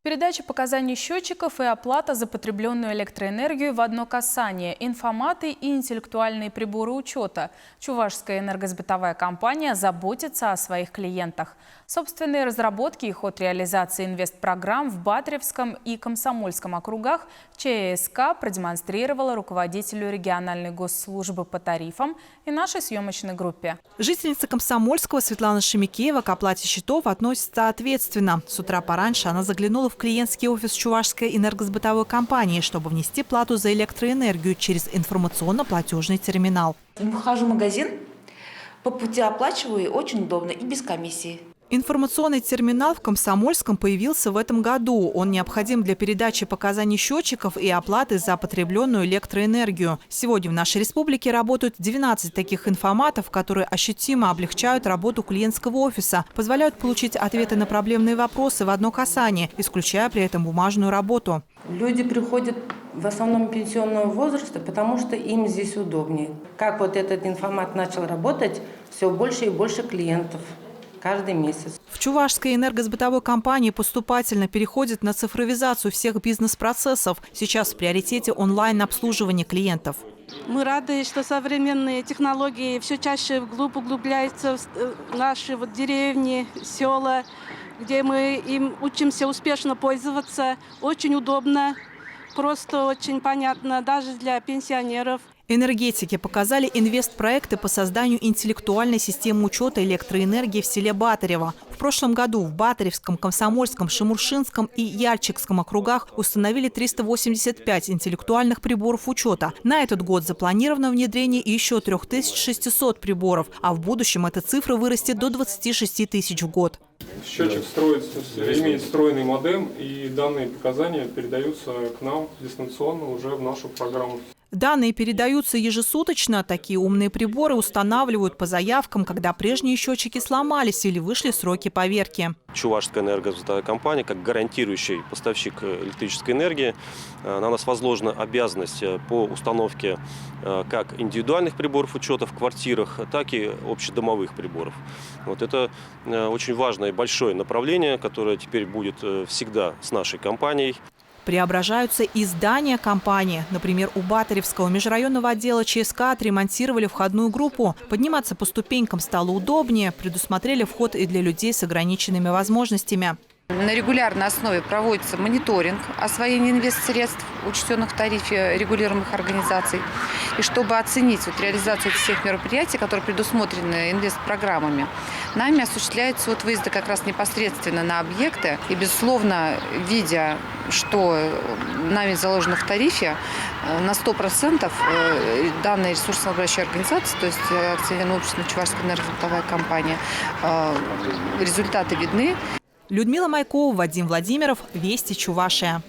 Передача показаний счетчиков и оплата за потребленную электроэнергию в одно касание, информаты и интеллектуальные приборы учета. Чувашская энергосбытовая компания заботится о своих клиентах. Собственные разработки и ход реализации инвестпрограмм в Батыревском и Комсомольском округах ЧСК продемонстрировала руководителю региональной госслужбы по тарифам и нашей съемочной группе. Жительница Комсомольского Светлана Шемикеева к оплате счетов относится ответственно. С утра пораньше она заглянула в клиентский офис Чувашской энергосбытовой компании, чтобы внести плату за электроэнергию через информационно-платежный терминал. Вхожу в магазин, по пути оплачиваю, и очень удобно и без комиссии. Информационный терминал в Комсомольском появился в этом году. Он необходим для передачи показаний счетчиков и оплаты за потребленную электроэнергию. Сегодня в нашей республике работают 12 таких информатов, которые ощутимо облегчают работу клиентского офиса, позволяют получить ответы на проблемные вопросы в одно касание, исключая при этом бумажную работу. Люди приходят в основном пенсионного возраста, потому что им здесь удобнее. Как вот этот информат начал работать, все больше и больше клиентов. Каждый месяц. В Чувашской энергосбытовой компании поступательно переходит на цифровизацию всех бизнес-процессов. Сейчас в приоритете онлайн-обслуживание клиентов. Мы рады, что современные технологии все чаще вглубь углубляются в наши деревни, села, где мы им учимся успешно пользоваться. Очень удобно, просто очень понятно, даже для пенсионеров. Энергетики показали инвестпроекты по созданию интеллектуальной системы учета электроэнергии в селе Батырево. В прошлом году в Батыревском, Комсомольском, Шамуршинском и Яльчикском округах установили 385 интеллектуальных приборов учета. На этот год запланировано внедрение еще 3600 приборов, а в будущем эта цифра вырастет до 26 тысяч в год. Счетчик имеет встроенный модем, и данные показания передаются к нам дистанционно уже в нашу программу. Данные передаются ежесуточно. Такие умные приборы устанавливают по заявкам, когда прежние счетчики сломались или вышли сроки поверки. Чувашская энергосбытовая компания, как гарантирующий поставщик электрической энергии, на нас возложена обязанность по установке как индивидуальных приборов учета в квартирах, так и общедомовых приборов. Вот это очень важное и большое направление, которое теперь будет всегда с нашей компанией. Преображаются и здания компании. Например, у Батыревского межрайонного отдела ЧСК отремонтировали входную группу. Подниматься по ступенькам стало удобнее. Предусмотрели вход и для людей с ограниченными возможностями. На регулярной основе проводится мониторинг освоения инвестсредств, учтенных в тарифе регулируемых организаций. И чтобы оценить реализацию всех мероприятий, которые предусмотрены инвестпрограммами, нами осуществляются выезды как раз непосредственно на объекты. И, безусловно, видя, что нами заложено в тарифе, на 100% данные ресурсоснабжающие организации, то есть акционерное общество Чувашская энергосбытовая компания, результаты видны. Людмила Майкова, Вадим Владимиров, Вести Чувашия.